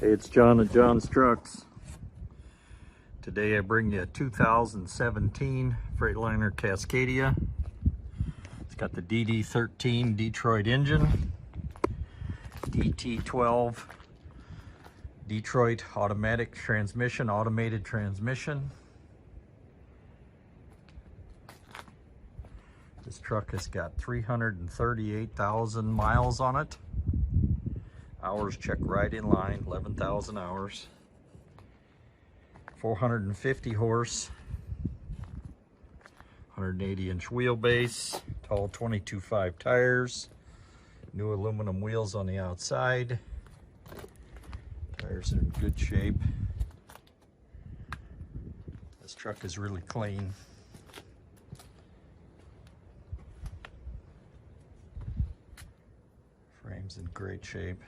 Hey, it's John at John's Trucks. Today I bring you a 2017 Freightliner Cascadia. It's got the DD13 Detroit engine, DT12 Detroit automatic transmission, automated transmission. This truck has got 338,000 miles on it. Hours check right in line, 11,000 hours. 450 horse, 180-inch wheelbase, tall 22.5 tires, new aluminum wheels on the outside. Tires are in good shape. This truck is really clean. Frame's in great shape.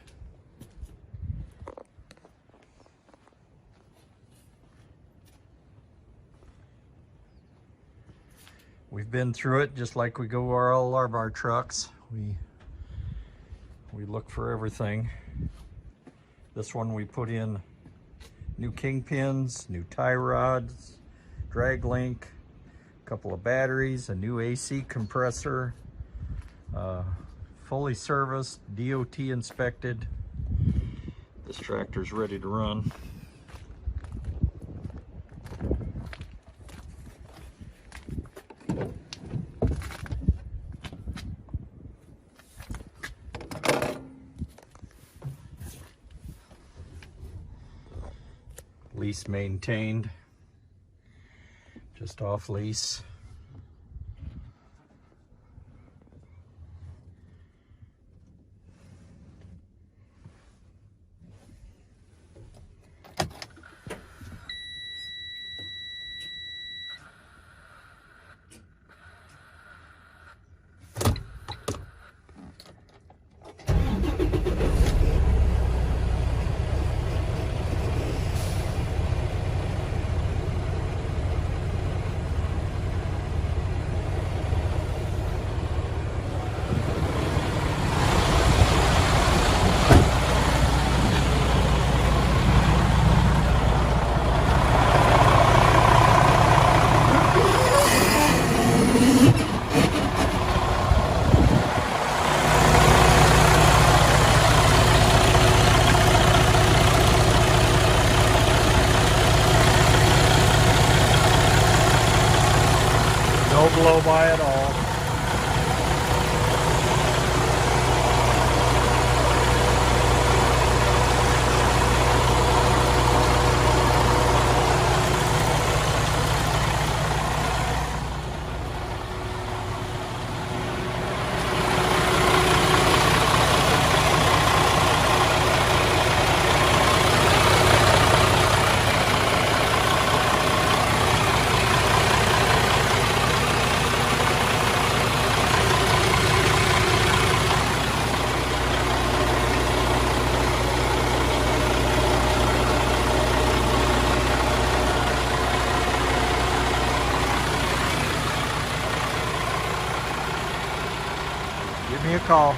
We've been through it just like we go all of our trucks. We look for everything. This one we put in new kingpins, new tie rods, drag link, a couple of batteries, a new AC compressor, fully serviced, DOT inspected. This tractor's ready to run. Lease maintained, just off lease. No blow by at all. Give me a call.